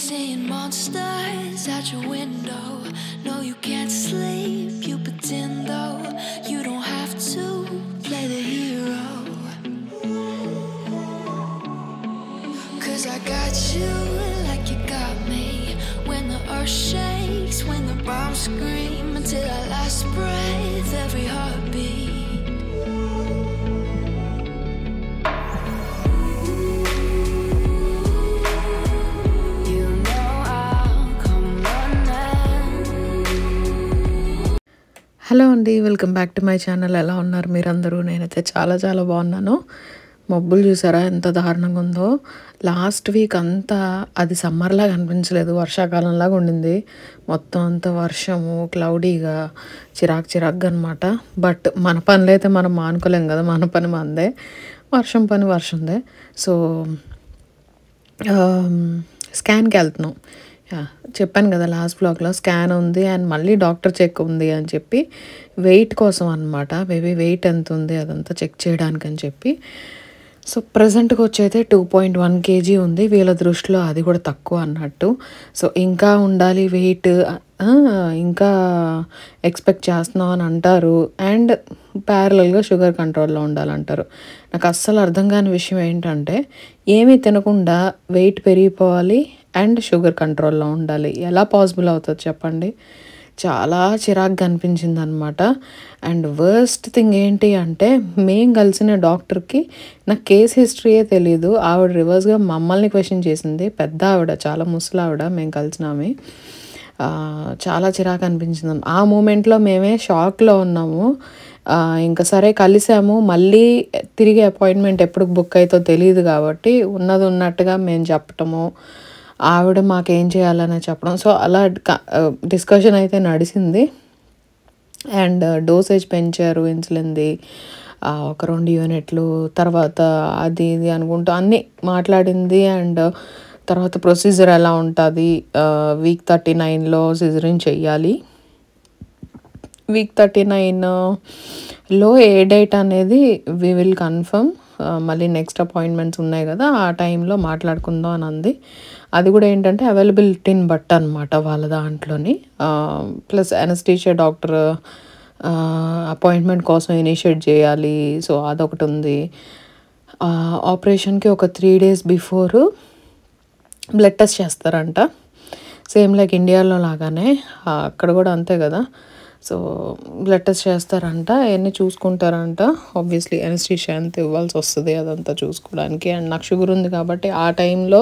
seeing monsters out your window. No, you can't sleep, you pretend though. You don't have to play the hero. 'Cause I got you like you got me. When the earth shakes, when the bombs scream, until our last breath, every heartbeat. Hello అండి, welcome back to my channel. ఎలా ఉన్నారు మీరందరూ? నేనైతే చాలా చాలా బాగున్నాను. మబ్బులు చూసారా ఎంత దారుణంగా ఉందో. లాస్ట్ వీక్ అంతా అది సమ్మర్లాగా అనిపించలేదు, వర్షాకాలంలాగా ఉండింది. మొత్తం అంతా వర్షము, క్లౌడీగా, చిరాకుగా అనమాట. బట్ మన పనులు అయితే మనం మానుకోలేం కదా, మన పని మనదే, వర్షం పని వర్షందే. సో స్కాన్కి వెళ్తున్నాం. చెప్పాను కదా లాస్ట్ బ్లాగ్లో, స్కాన్ ఉంది అండ్ మళ్ళీ డాక్టర్ చెక్ ఉంది అని చెప్పి, వెయిట్ కోసం అనమాట. బేబీ వెయిట్ ఎంత ఉంది అదంతా చెక్ చేయడానికి అని చెప్పి. సో ప్రజెంట్గా వచ్చైతే 2.1 kg ఉంది. వీళ్ళ దృష్టిలో అది కూడా తక్కువ అన్నట్టు. సో ఇంకా ఉండాలి వెయిట్, ఇంకా ఎక్స్పెక్ట్ చేస్తున్నాం అని అంటారు. అండ్ ప్యారలల్గా షుగర్ కంట్రోల్లో ఉండాలంటారు. నాకు అస్సలు అర్థం కాని విషయం ఏంటంటే, ఏమీ తినకుండా వెయిట్ పెరిగిపోవాలి అండ్ షుగర్ కంట్రోల్లో ఉండాలి. ఎలా పాసిబుల్ అవుతుంది చెప్పండి? చాలా చిరాకుగా అనిపించింది అనమాట. అండ్ వర్స్ట్ థింగ్ ఏంటి అంటే, మేము కలిసిన డాక్టర్కి నాకు కేస్ హిస్టరీయే తెలీదు. ఆవిడ రివర్స్గా మమ్మల్ని క్వశ్చన్ చేసింది. పెద్ద ఆవిడ, చాలా ముసలావిడ, మేము కలిసినామే. చాలా చిరాకు అనిపించింది. ఆ మూమెంట్లో మేమే షాక్లో ఉన్నాము. ఇంకా సరే కలిసాము, మళ్ళీ తిరిగి అపాయింట్మెంట్ ఎప్పుడు బుక్ అవుతో తెలియదు కాబట్టి ఉన్నది ఉన్నట్టుగా మేము చెప్పటము, ఆవిడ మాకేం చేయాలని చెప్పడం. సో అలా డిస్కషన్ అయితే నడిచింది. అండ్ డోసేజ్ పెంచారు ఇన్సులిన్ది, ఒక 2 యూనిట్లు, తర్వాత అది ఇది అనుకుంటూ అన్నీ మాట్లాడింది. అండ్ తర్వాత ప్రొసీజర్ ఎలా ఉంటుంది, వీక్ 39లో సిజరీన్ చెయ్యాలి. వీక్ 39లో ఏ డేట్ అనేది వి విల్ కన్ఫర్మ్. మళ్ళీ నెక్స్ట్ అపాయింట్మెంట్స్ ఉన్నాయి కదా, ఆ టైంలో మాట్లాడుకుందాం అని అంది. అది కూడా ఏంటంటే అవైలబిలిటీని బట్టి అనమాట వాళ్ళ దాంట్లోని. ప్లస్ అనస్థీషియా డాక్టర్ అపాయింట్మెంట్ కోసం ఇనిషియేట్ చేయాలి. సో అదొకటి ఉంది. ఆపరేషన్కి ఒక 3 days బిఫోరు బ్లడ్ టెస్ట్ చేస్తారంట. సేమ్ లైక్ ఇండియాలో లాగానే అక్కడ కూడా అంతే కదా. సో బ్లడ్ టెస్ట్ చేస్తారంట, అవన్నీ చూసుకుంటారంట. ఆబ్వియస్లీ అనస్థీషియా అంత ఇవ్వాల్సి వస్తుంది అదంతా చూసుకోవడానికి. అండ్ నాకు షుగర్ ఉంది కాబట్టి ఆ టైంలో,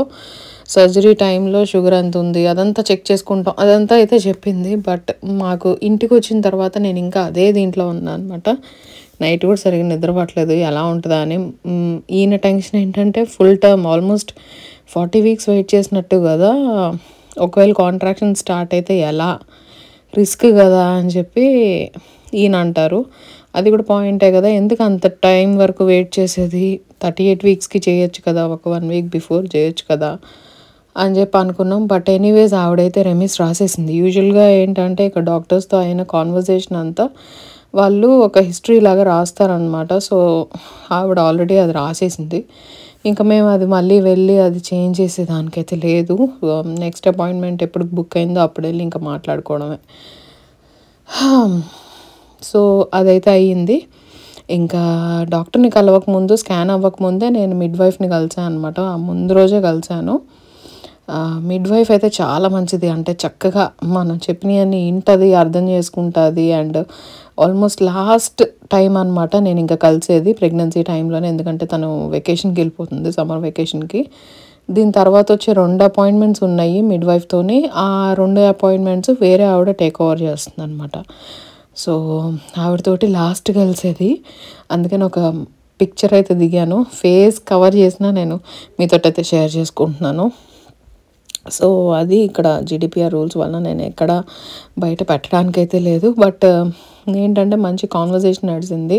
సర్జరీ టైంలో షుగర్ ఎంత ఉంది అదంతా చెక్ చేసుకుంటాం, అదంతా అయితే చెప్పింది. బట్ మాకు ఇంటికి వచ్చిన తర్వాత నేను ఇంకా అదే దీంట్లో ఉన్నాను అనమాట. నైట్ కూడా సరిగ్గా నిద్రపట్టలేదు, ఎలా ఉంటుందా అని. ఈయన టెన్షన్ ఏంటంటే, full term almost 40 weeks wait చేసినట్టు కదా, ఒకవేళ కాంట్రాక్షన్ స్టార్ట్ అయితే ఎలా, రిస్క్ కదా అని చెప్పి ఈయన అంటారు. అది కూడా పాయింటే కదా, ఎందుకు అంత టైం వరకు వెయిట్ చేసేది, 38 weeksకి చేయొచ్చు కదా, ఒక 1 week బిఫోర్ చేయొచ్చు కదా అని చెప్పి అనుకున్నాం. బట్ ఎనీవేస్ ఆవిడైతే రెమిస్ రాసేసింది. యూజువల్గా ఏంటంటే ఇక్కడ డాక్టర్స్తో అయిన కాన్వర్జేషన్ అంతా వాళ్ళు ఒక హిస్టరీ లాగా రాస్తారనమాట. సో ఆవిడ ఆల్రెడీ అది రాసేసింది. ఇంకా మేము అది మళ్ళీ వెళ్ళి అది చేంజ్ చేసేదానికైతే లేదు. నెక్స్ట్ అపాయింట్మెంట్ ఎప్పుడు బుక్ అయిందో అప్పుడు వెళ్ళి ఇంకా మాట్లాడుకోవడమే. సో అదైతే అయ్యింది. ఇంకా డాక్టర్ని కలవకముందు, స్కాన్ అవ్వకముందే నేను మిడ్వైఫ్ని కలిసాను అనమాట. ఆ ముందు రోజే కలిసాను. మిడ్వైఫ్ అయితే చాలా మంచిది. అంటే చక్కగా మనం చెప్పినవన్నీ వింటుంది, అర్థం చేసుకుంటుంది. అండ్ ఆల్మోస్ట్ లాస్ట్ టైం అనమాట నేను ఇంకా కలిసేది ప్రెగ్నెన్సీ టైంలోనే. ఎందుకంటే తను వెకేషన్కి వెళ్ళిపోతుంది, సమ్మర్ వెకేషన్కి. దీని తర్వాత వచ్చే 2 అపాయింట్మెంట్స్ ఉన్నాయి మిడ్వైఫ్తోని. ఆ 2 అపాయింట్మెంట్స్ వేరే ఆవిడ టేక్ ఓవర్ చేస్తుంది అనమాట. సో ఆవిడతోటి లాస్ట్ కలిసేది. అందుకని ఒక పిక్చర్ అయితే దిగాను, ఫేస్ కవర్ చేసిన నేను మీతో అయితే షేర్ చేసుకుంటున్నాను. సో అది ఇక్కడ GDPR రూల్స్ వల్ల నేను ఎక్కడ బయట పెట్టడానికైతే లేదు. బట్ ఏంటంటే మంచి కాన్వర్జేషన్ నడిచింది.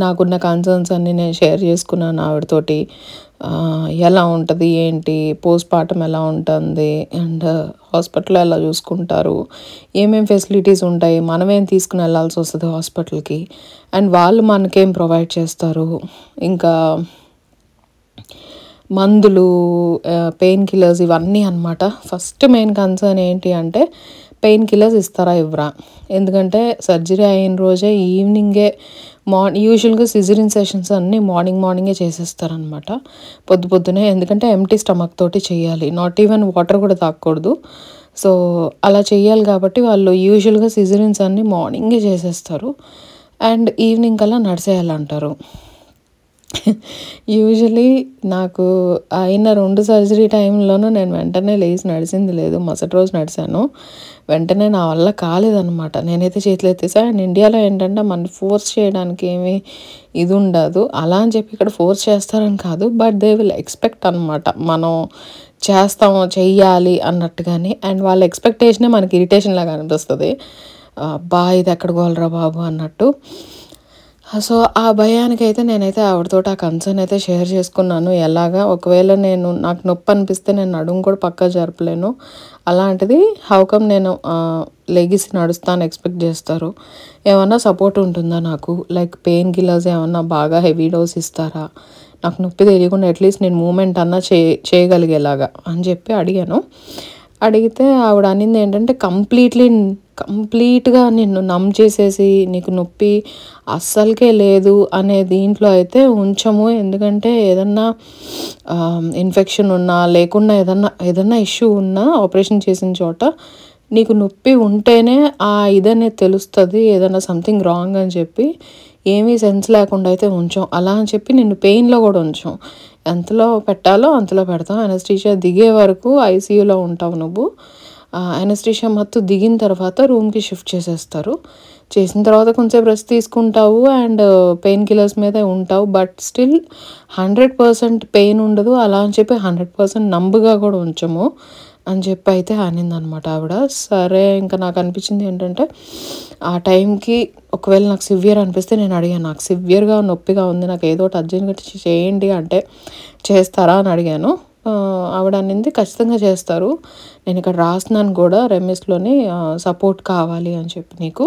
నాకున్న కన్సర్న్స్ అన్నీ నేను షేర్ చేసుకున్నాను ఆవిడతోటి. ఎలా ఉంటుంది, ఏంటి, పోస్ట్ పార్టం ఎలా ఉంటుంది, అండ్ హాస్పిటల్లో ఎలా చూసుకుంటారు, ఏమేమి ఫెసిలిటీస్ ఉంటాయి, మనమేం తీసుకుని వెళ్ళాల్సి వస్తుంది హాస్పిటల్కి, అండ్ వాళ్ళు మనకేం ప్రొవైడ్ చేస్తారు, ఇంకా మందులు, పెయిన్ కిల్లర్స్ ఇవన్నీ అనమాట. ఫస్ట్ మెయిన్ కన్సర్న్ ఏంటి అంటే పెయిన్ కిల్లర్స్ ఇస్తారా ఇవ్వరా. ఎందుకంటే సర్జరీ అయిన రోజే ఈవినింగే యూజువల్గా సిజరిన్ సెషన్స్ అన్నీ మార్నింగే చేసేస్తారనమాట పొద్దునే. ఎందుకంటే ఎంటీ స్టమక్ తోటి చేయాలి, నాట్ ఈవెన్ వాటర్ కూడా తాగకూడదు. సో అలా చేయాలి కాబట్టి వాళ్ళు యూజువల్గా సిజరిన్స్ అన్నీ మార్నింగే చేసేస్తారు అండ్ ఈవినింగ్ కల్లా నడిచేయాలంటారు. యూజువలీ నాకు అయిన 2 సర్జరీ టైంలోనూ నేను వెంటనే లేచి నడిచింది లేదు. మరుసటి రోజు నడిచాను, వెంటనే నా వల్ల కాలేదనమాట. నేనైతే చేతులు ఎత్తేసా. అండ్ ఇండియాలో ఏంటంటే మన ఫోర్స్ చేయడానికి ఏమీ ఇది ఉండదు. అలా అని చెప్పి ఇక్కడ ఫోర్స్ చేస్తారని కాదు, బట్ దే విల్ ఎక్స్పెక్ట్ అనమాట మనం చేస్తాము చెయ్యాలి అన్నట్టుగాని. అండ్ వాళ్ళ ఎక్స్పెక్టేషనే మనకి ఇరిటేషన్ లాగా అనిపిస్తుంది. అబ్బా ఇది ఎక్కడ గోలరా బాబు అన్నట్టు. సో ఆ భయానికైతే నేనైతే ఆవిడతో ఆ కన్సర్న్ అయితే షేర్ చేసుకున్నాను. ఎలాగా ఒకవేళ నాకు నొప్పి అనిపిస్తే నేను నడుము కూడా పక్కా జరపలేను, అలాంటిది హౌకమ్ నేను లెగిసి నడుస్తాను ఎక్స్పెక్ట్ చేస్తారు. ఏమన్నా సపోర్ట్ ఉంటుందా నాకు, లైక్ పెయిన్ కిల్లర్స్ ఏమన్నా బాగా హెవీ డోస్ ఇస్తారా, నాకు నొప్పి తెలియకుండా అట్లీస్ట్ నేను మూమెంట్ అన్నా చేయగలిగేలాగా అని చెప్పి అడిగాను. అడిగితే ఆవిడ అనింది ఏంటంటే కంప్లీట్గా నిన్ను నమ్ చేసేసి నీకు నొప్పి అస్సలకే లేదు అనే దీంట్లో అయితే ఉంచము. ఎందుకంటే ఏదన్నా ఇన్ఫెక్షన్ ఉన్నా లేకుండా ఏదన్నా ఇష్యూ ఉన్నా ఆపరేషన్ చేసిన చోట నీకు నొప్పి ఉంటేనే ఆ ఇదనేది తెలుస్తుంది, ఏదైనా సంథింగ్ రాంగ్ అని చెప్పి ఏమీ సెన్స్ లేకుండా అయితే ఉంచాం. అలా అని చెప్పి నిన్ను పెయిన్లో కూడా ఉంచాం, ఎంతలో పెట్టాలో అంతలో పెడతాం. అనస్థీషియా దిగే వరకు ఐసీయూలో ఉంటావు నువ్వు. అనస్థీషియా మత్తు దిగిన తర్వాత రూమ్కి షిఫ్ట్ చేసేస్తారు. చేసిన తర్వాత కొంచెం రెస్ట్ తీసుకుంటావు అండ్ పెయిన్ కిల్లర్స్ మీదే ఉంటావు, బట్ స్టిల్ 100% పెయిన్ ఉండదు. అలా అని చెప్పి 100% నంబుగా కూడా ఉంచము అని చెప్పి అయితే అనిందనమాట ఆవిడ. సరే ఇంకా నాకు అనిపించింది ఏంటంటే ఆ టైంకి ఒకవేళ నాకు సివియర్ అనిపిస్తే నేను అడిగాను, నాకు సివియర్గా నొప్పిగా ఉంది, నాకు ఏదో ఒకటి అర్జెంట్గా చేయండి అంటే చేస్తారా అని అడిగాను. ఆవిడ అనింది ఖచ్చితంగా చేస్తారు, నేను ఇక్కడ రాస్తున్నాను కూడా రెమిస్లోని సపోర్ట్ కావాలి అని చెప్పి నీకు.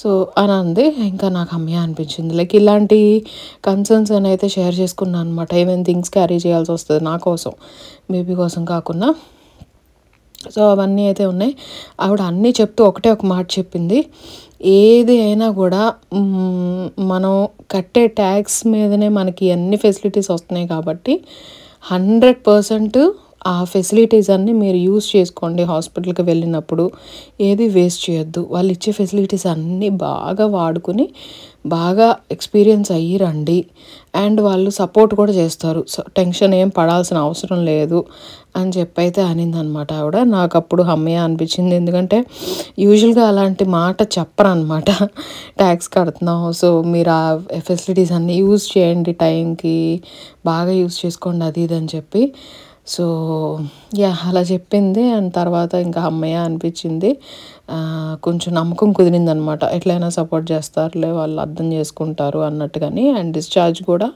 సో అని అంది. ఇంకా నాకు అమ్మయ్య అనిపించింది. లైక్ ఇలాంటి కన్సర్న్స్ అని అయితే షేర్ చేసుకున్నాను అనమాట. ఈవెన్ థింగ్స్ క్యారీ చేయాల్సి వస్తుంది నా కోసం, బేబీ కోసం కాకుండా. సో అవన్నీ అయితే ఉన్నాయి. ఆవిడ అన్నీ చెప్తూ ఒకటే ఒక మాట చెప్పింది, ఏది అయినా కూడా మనం కట్టే ట్యాక్స్ మీదనే మనకి అన్ని ఫెసిలిటీస్ వస్తున్నాయి కాబట్టి 100% ఆ ఫెసిలిటీస్ అన్నీ మీరు యూజ్ చేసుకోండి. హాస్పిటల్కి వెళ్ళినప్పుడు ఏది వేస్ట్ చేయొద్దు. వాళ్ళు ఇచ్చే ఫెసిలిటీస్ అన్నీ బాగా వాడుకుని బాగా ఎక్స్పీరియన్స్ అయ్యి రండి. అండ్ వాళ్ళు సపోర్ట్ కూడా చేస్తారు, టెన్షన్ ఏం పడాల్సిన అవసరం లేదు అని చెప్పి అయితే అనిందనమాట ఆవిడ. నాకు అప్పుడు అమ్మయ్య అనిపించింది. ఎందుకంటే యూజువల్గా అలాంటి మాట చెప్పరనమాట, ట్యాక్స్ కడుతున్నాం సో మీరు ఆ ఫెసిలిటీస్ అన్నీ యూజ్ చేయండి, టైంకి బాగా యూజ్ చేసుకోండి అది ఇది అని చెప్పి. సో అలా చెప్పింది. అండ్ తర్వాత ఇంకా అమ్మయ్య అనిపించింది. కొంచెం నమ్మకం కుదిరిందనమాట, ఎట్లయినా సపోర్ట్ చేస్తారులే వాళ్ళు, అర్థం చేసుకుంటారు అన్నట్టుగాని. అండ్ డిశ్చార్జ్ కూడా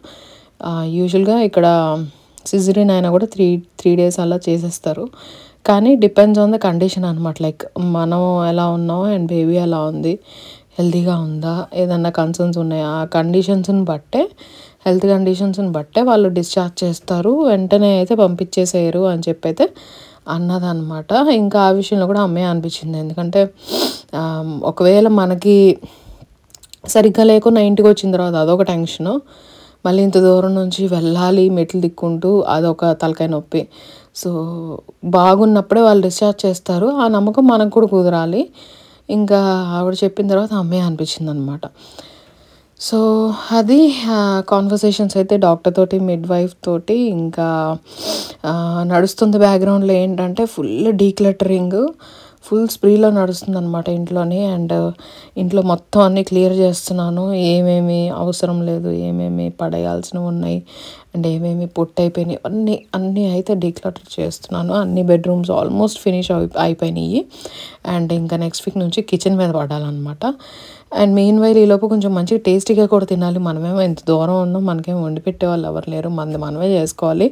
యూజువల్గా ఇక్కడ సిజరీన్ అయినా కూడా త్రీ డేస్ అలా చేసేస్తారు. కానీ డిపెండ్స్ ఆన్ ద కండిషన్ అనమాట. లైక్ మనం ఎలా ఉన్నామో అండ్ బేబీ ఎలా ఉంది, హెల్తీగా ఉందా, ఏదన్నా కన్సర్న్స్ ఉన్నాయా, ఆ కండిషన్స్ని బట్టే, హెల్త్ కండిషన్స్ని బట్టే వాళ్ళు డిశ్చార్జ్ చేస్తారు, వెంటనే అయితే పంపించేసేయరు అని చెప్పి అయితే అన్నదనమాట. ఇంకా ఆ విషయంలో కూడా అమ్మయ్య అనిపించింది. ఎందుకంటే ఒకవేళ మనకి సరిగ్గా లేకుండా ఇంటికి వచ్చిన తర్వాత అదొక టెన్షను, మళ్ళీ ఇంత దూరం నుంచి వెళ్ళాలి మెట్లు దిక్కుంటూ, అదొక తలకాయ నొప్పి. సో బాగున్నప్పుడే వాళ్ళు డిశ్చార్జ్ చేస్తారు, ఆ నమ్మకం మనకు కూడా కుదరాలి. ఇంకా ఆవిడ చెప్పిన తర్వాత అమ్మయ్య అనిపించింది అనమాట. సో అది కాన్వర్సేషన్స్ అయితే డాక్టర్ తోటి, మిడ్ వైఫ్ తోటి. ఇంకా నడుస్తుంది బ్యాక్గ్రౌండ్లో ఏంటంటే ఫుల్ డీక్లటరింగ్, ఫుల్ స్ప్రీలో నడుస్తుంది అనమాట ఇంట్లోని. అండ్ ఇంట్లో మొత్తం అన్నీ క్లియర్ చేస్తున్నాను, ఏమేమి అవసరం లేదు, ఏమేమి పడేయాల్సినవి ఉన్నాయి అండ్ ఏమేమి అయిపోయినాయి అన్నీ అయితే డీక్లటర్ చేస్తున్నాను. అన్ని బెడ్రూమ్స్ ఆల్మోస్ట్ ఫినిష్ అయిపోయినాయి. అండ్ ఇంకా నెక్స్ట్ వీక్ నుంచి కిచెన్ మీద పడాలన్నమాట. అండ్ మెయిన్ వైల్ ఈలోపు కొంచెం మంచిగా టేస్టీగా కూడా తినాలి. మనమేమో ఎంత దూరం ఉన్నాం, మనకేమో వండి పెట్టే వాళ్ళు ఎవరు లేరు, మనమే చేసుకోవాలి.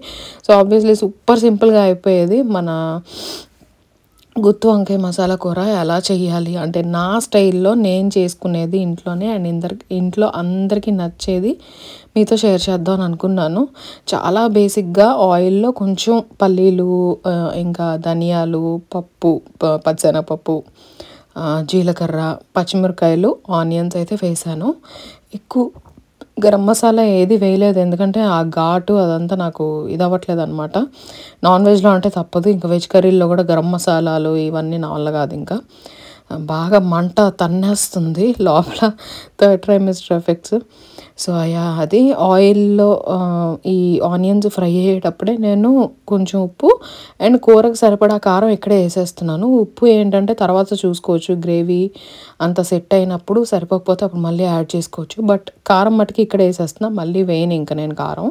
సో ఆబ్వియస్లీ సూపర్ సింపుల్గా అయిపోయేది. మన గుత్తి వంకాయ మసాలా కూర ఎలా చేయాలి అంటే నా స్టైల్లో నేను చేసుకునేది ఇంట్లోనే అండ్ ఇంట్లో అందరికీ నచ్చేది మీతో షేర్ చేద్దాం అనుకున్నాను. చాలా బేసిక్గా ఆయిల్లో కొంచెం పల్లీలు, ఇంకా ధనియాలు, పప్పు, పచ్చెనగపప్పు, జీలకర్ర, పచ్చిమిరకాయలు, ఆనియన్స్ అయితే వేసాను. ఎక్కువ గరం మసాలా ఏది వేయలేదు, ఎందుకంటే ఆ ఘాటు అదంతా నాకు ఇది అవ్వట్లేదు అనమాట. నాన్ వెజ్లో అంటే తప్పదు, ఇంకా వెజ్ కర్రీల్లో కూడా గరం మసాలాలు ఇవన్నీ నా వల్ల కాదు. ఇంకా బాగా మంట తన్నేస్తుంది లోపల, థర్డ్ ట్రైమిస్టర్ ఎఫెక్ట్స్. సో అది ఆయిల్లో ఈ ఆనియన్స్ ఫ్రై అయ్యేటప్పుడే నేను కొంచెం ఉప్పు అండ్ కూరకు సరిపడా కారం ఇక్కడే వేసేస్తున్నాను. ఉప్పు ఏంటంటే తర్వాత చూసుకోవచ్చు, గ్రేవీ అంత సెట్ అయినప్పుడు సరిపోకపోతే అప్పుడు మళ్ళీ యాడ్ చేసుకోవచ్చు. బట్ కారం మటుకి ఇక్కడ వేసేస్తున్నా, మళ్ళీ వేయను ఇంకా నేను కారం.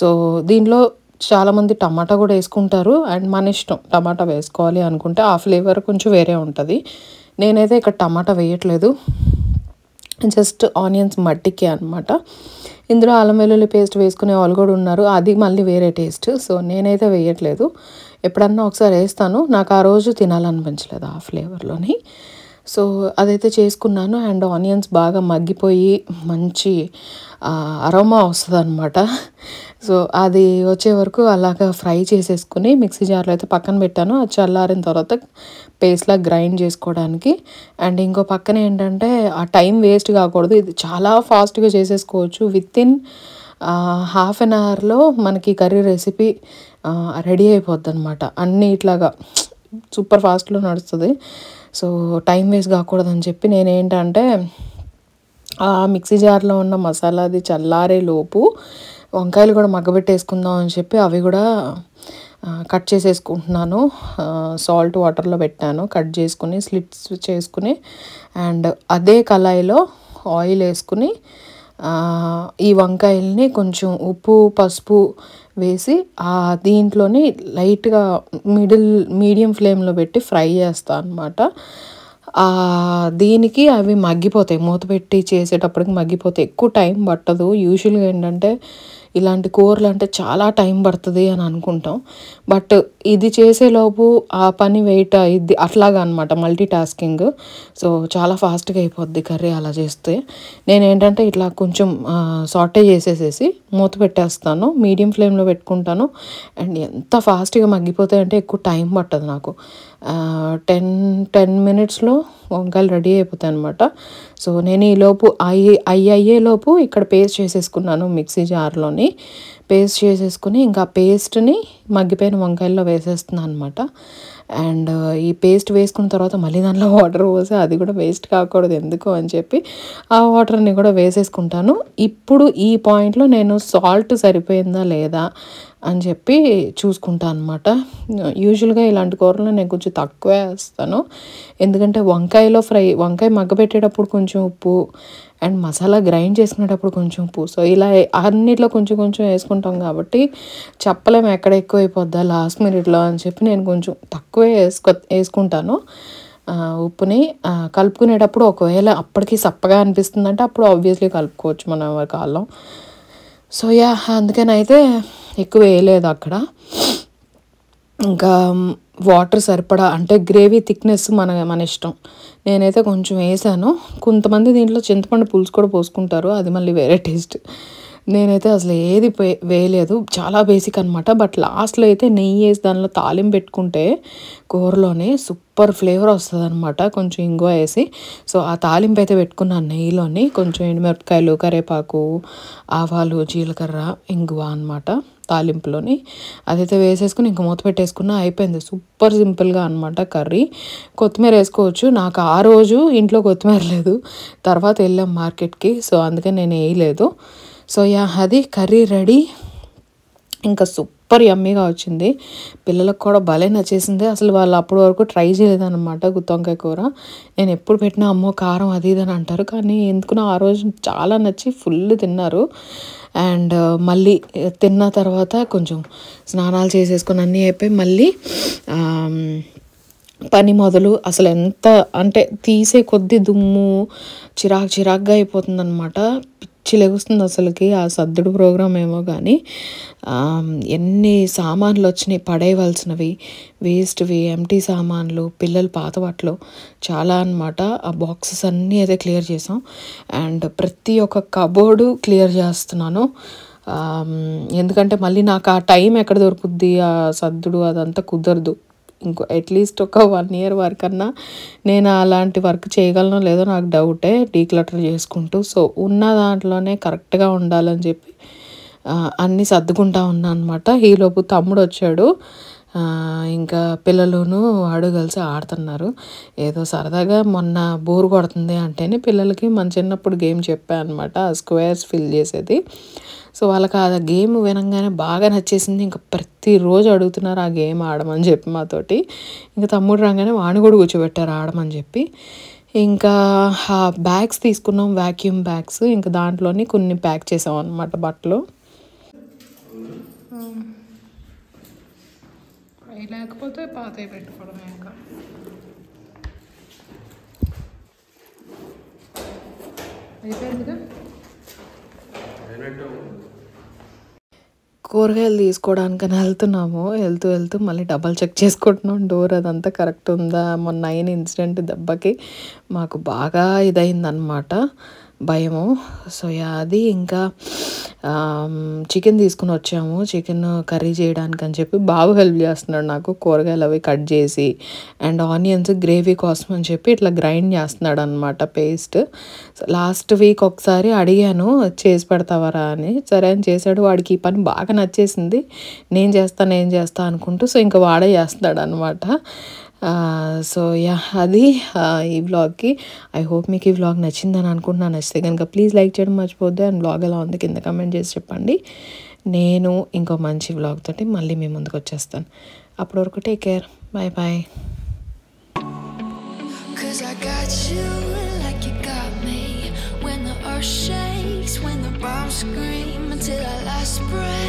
సో దీనిలో చాలామంది టమాటా కూడా వేసుకుంటారు అండ్ మన ఇష్టం, టమాటా వేసుకోవాలి అనుకుంటే ఆ ఫ్లేవర్ కొంచెం వేరే ఉంటుంది. నేనైతే ఇక్కడ టమాటా వేయట్లేదు, జస్ట్ ఆనియన్స్ మట్టికే అనమాట. ఇందులో అల్లం వెల్లుల్లి పేస్ట్ వేసుకునే వాళ్ళు కూడా ఉన్నారు, అది మళ్ళీ వేరే టేస్ట్. సో నేనైతే వేయట్లేదు, ఎప్పుడన్నా ఒకసారి వేస్తాను, నాకు ఆ రోజు తినాలనిపించలేదు ఆ ఫ్లేవర్లోని. సో అదైతే చేసుకున్నాను అండ్ ఆనియన్స్ బాగా మగ్గిపోయి మంచి అరోమా వస్తుంది అనమాట. సో అది వచ్చే వరకు అలాగా ఫ్రై చేసేసుకుని మిక్సీ జార్లో అయితే పక్కన పెట్టాను. అది చల్లారిన తర్వాత పేస్ట్లా గ్రైండ్ చేసుకోవడానికి. అండ్ ఇంకో పక్కన ఏంటంటే ఆ టైం వేస్ట్ కాకూడదు, ఇది చాలా ఫాస్ట్గా చేసేసుకోవచ్చు. వితిన్ హాఫ్ అన్ అవర్లో మనకి కర్రీ రెసిపీ రెడీ అయిపోద్ది అనమాట. అన్నీ ఇట్లాగా సూపర్ ఫాస్ట్లో నడుస్తుంది. సో టైం వేస్ట్ కాకూడదని చెప్పి నేనేంటంటే ఆ మిక్సీ జార్లో ఉన్న మసాలా అది చల్లారే లోపు వంకాయలు కూడా మగ్గబెట్టేసుకుందాం అని చెప్పి అవి కూడా కట్ చేసేసుకుంటున్నాను. సాల్ట్ వాటర్లో పెట్టాను, కట్ చేసుకుని స్లిట్స్ చేసుకుని అండ్ అదే కళాయిలో ఆయిల్ వేసుకుని ఈ వంకాయల్ని కొంచెం ఉప్పు పసుపు వేసి దీంట్లోని లైట్గా మీడియం ఫ్లేమ్లో పెట్టి ఫ్రై చేస్తాను అనమాట. దీనికి అవి మగ్గిపోతాయి, మూత పెట్టి చేసేటప్పటికి మగ్గిపోతాయి, ఎక్కువ టైం పట్టదు. యూజువల్గా ఏంటంటే ఇలాంటి కూరలు అంటే చాలా టైం పడుతుంది అని అనుకుంటాం, బట్ ఇది చేసేలోపు ఆ పని వెయిట్ ఇది అట్లాగా అనమాట, మల్టీ టాస్కింగ్. సో చాలా ఫాస్ట్గా అయిపోద్ది కర్రీ అలా చేస్తే. నేనేంటంటే ఇట్లా కొంచెం సాటే చేసేసేసి మూత పెట్టేస్తాను, మీడియం ఫ్లేమ్లో పెట్టుకుంటాను. అండ్ ఎంత ఫాస్ట్గా మగ్గిపోతాయి అంటే ఎక్కువ టైం పట్టదు నాకు, 10 మినిట్స్లో వంకాయలు రెడీ అయిపోతాయి అనమాట. సో నేను ఈలోపు అయ్యేలోపు ఇక్కడ పేస్ట్ చేసేసుకున్నాను, మిక్సీ జార్లోని పేస్ట్ చేసేసుకుని ఇంకా పేస్ట్ని మగ్గిపోయిన వంకాయల్లో వేసేస్తున్నాను అనమాట. అండ్ ఈ పేస్ట్ వేసుకున్న తర్వాత మళ్ళీ దానిలో వాటర్ పోసి అది కూడా వేస్ట్ కాకూడదు ఎందుకు అని చెప్పి ఆ వాటర్ని కూడా వేసేసుకుంటాను. ఇప్పుడు ఈ పాయింట్లో నేను సాల్ట్ సరిపోయిందా లేదా అని చెప్పి చూసుకుంటాను అనమాట. యూజువల్గా ఇలాంటి కూరలో నేను కొంచెం తక్కువే వేస్తాను, ఎందుకంటే వంకాయ మగ్గబెట్టేటప్పుడు కొంచెం ఉప్పు అండ్ మసాలా గ్రైండ్ చేసుకునేటప్పుడు కొంచెం ఉప్పు, సో ఇలా అన్నిట్లో కొంచెం కొంచెం వేసుకుంటాం కాబట్టి చెప్పలేము ఎక్కడ ఎక్కువ అయిపోద్దా లాస్ట్ మినిట్లో అని చెప్పి నేను కొంచెం తక్కువే వేసుకుంటాను ఉప్పుని. కలుపుకునేటప్పుడు ఒకవేళ అప్పటికి సప్పగా అనిపిస్తుందంటే అప్పుడు ఆబ్వియస్లీ కలుపుకోవచ్చు మన కాలం. సో అందుకనైతే ఎక్కువ వేయలేదు అక్కడ. ఇంకా వాటర్ సరిపడా అంటే గ్రేవీ థిక్నెస్ మన ఇష్టం, నేనైతే కొంచెం వేసాను. కొంతమంది దీంట్లో చింతపండు పులుసు కూడా పోసుకుంటారు, అది మళ్ళీ వేరే టేస్ట్. నేనైతే అసలు ఏది వేయలేదు, చాలా బేసిక్ అనమాట. బట్ లాస్ట్లో అయితే నెయ్యి వేసి దానిలో తాలింపు పెట్టుకుంటే కూరలోనే సూపర్ ఫ్లేవర్ వస్తుంది అనమాట, కొంచెం ఇంగువ వేసి. సో ఆ తాలింపు అయితే పెట్టుకున్నాను నెయ్యిలోని, కొంచెం ఎండుమిరపకాయలు, కరివేపాకు, ఆవాలు, జీలకర్ర, ఇంగువ అనమాట తాలింపులోని. అదైతే వేసేసుకుని ఇంక మూత పెట్టేసుకున్నా అయిపోయింది, సూపర్ సింపుల్గా అనమాట కర్రీ. కొత్తిమీర వేసుకోవచ్చు, నాకు ఆ రోజు ఇంట్లో కొత్తిమీర లేదు, తర్వాత వెళ్ళాం మార్కెట్కి, సో అందుకని నేను వేయలేదు. సో అది కర్రీ రెడీ, ఇంకా సూపర్ యమ్మీగా వచ్చింది, పిల్లలకు కూడా భలే నచ్చేసింది. అసలు వాళ్ళు అప్పటి వరకు ట్రై చేయలేదన్నమాట గుత్తి వంకాయ కూర. నేను ఎప్పుడు పెట్టినా అమ్మో కారం అది ఇది అని అంటారు, కానీ ఎందుకునో ఆ రోజు చాలా నచ్చి ఫుల్ తిన్నారు. అండ్ మళ్ళీ తిన్న తర్వాత కొంచెం స్నానాలు చేసేసుకొని అన్నీ అయిపోయి మళ్ళీ పని మొదలు. అసలు ఎంత అంటే తీసే కొద్ది దుమ్ము చిరాకుగా అయిపోతుందన్నమాట, పిచ్చి లెగుస్తుంది అసలుకి ఆ సర్దుడు ప్రోగ్రామ్ ఏమో కానీ ఎన్ని సామాన్లు వచ్చినాయి పడేయవలసినవి, వేస్ట్వి, ఎంటీ సామాన్లు, పిల్లలు పాత బట్టలు చాలా అనమాట. ఆ బాక్సెస్ అన్నీ అయితే క్లియర్ చేసాం. అండ్ ప్రతి ఒక్క కబోర్డు క్లియర్ చేస్తున్నాను. ఎందుకంటే మళ్ళీ నాకు ఆ టైం ఎక్కడ దొరుకుద్ది, ఆ సర్దుడు అదంతా కుదరదు. ఇంకో అట్లీస్ట్ ఒక 1 year వరకన్నా నేను అలాంటి వర్క్ చేయగలనో లేదో నాకు డౌటే, డీక్లటర్ చేసుకుంటూ. సో ఉన్న దాంట్లోనే కరెక్ట్గా ఉండాలని చెప్పి అన్నీ సర్దుకుంటా ఉన్నా అనమాట. ఈలోపు తమ్ముడు వచ్చాడు. ఇంకా పిల్లలును వాడు కలిసి ఆడుతున్నారు. ఏదో సరదాగా మొన్న బోర్ కొడుతుంది అంటేనే పిల్లలకి మన చిన్నప్పుడు గేమ్ చెప్పా అనమాట, ఆ స్క్వేర్స్ ఫిల్ చేసేది. సో వాళ్ళకి ఆ గేమ్ వినంగానే బాగా నచ్చేసింది. ఇంకా ప్రతిరోజు అడుగుతున్నారు ఆ గేమ్ ఆడమని చెప్పి మాతోటి. ఇంకా తమ్ముడు రాగానే వాడిని కూడా కూర్చోబెట్టారు ఆడమని చెప్పి. ఇంకా ఆ బ్యాగ్స్ తీసుకున్నాం, వ్యాక్యూమ్ బ్యాగ్స్. ఇంకా దాంట్లోని కొన్ని ప్యాక్ చేసాం అనమాట బట్టలు. అవి లేకపోతే పాతవి పెట్టుకోవడమే. ఇంకా అయిపోయిందిగా. కూరగాయలు తీసుకోవడానికని వెళ్తున్నాము. వెళ్తూ మళ్ళీ డబల్ చెక్ చేసుకుంటున్నాం డోర్ అదంతా కరెక్ట్ ఉందా. మొన్న అయిన ఇన్సిడెంట్ దెబ్బకి మాకు బాగా ఇదైందనమాట, భయము. సో అది ఇంకా చికెన్ తీసుకుని వచ్చాము. చికెన్ కర్రీ చేయడానికి అని చెప్పి బాబు హెల్ప్ చేస్తున్నాడు నాకు, కూరగాయలు అవి కట్ చేసి అండ్ ఆనియన్స్ గ్రేవీ కోసం అని చెప్పి ఇట్లా గ్రైండ్ చేస్తున్నాడు అనమాట పేస్ట్. లాస్ట్ వీక్ ఒకసారి అడిగాను చేసి పెడతావరా అని, సరే అని చేశాడు. వాడికి ఈ పని బాగా నచ్చేసింది. నేను చేస్తా అనుకుంటూ సో ఇంకా వాడే చేస్తున్నాడు అనమాట. సో అది ఈ వ్లాగ్కి. ఐ హోప్ మీకు ఈ వ్లాగ్ నచ్చిందని అనుకుంటున్నాను. నచ్చితే కనుక ప్లీజ్ లైక్ చేయడం మర్చిపోద్దు. అండ్ వ్లాగ్ ఎలా ఉంది కింద కమెంట్ చేసి చెప్పండి. నేను ఇంకో మంచి వ్లాగ్ తోటి మళ్ళీ మీ ముందుకు వచ్చేస్తాను. అప్పటి వరకు take care, bye bye. When the earth shakes, when the bombs scream until our last breath.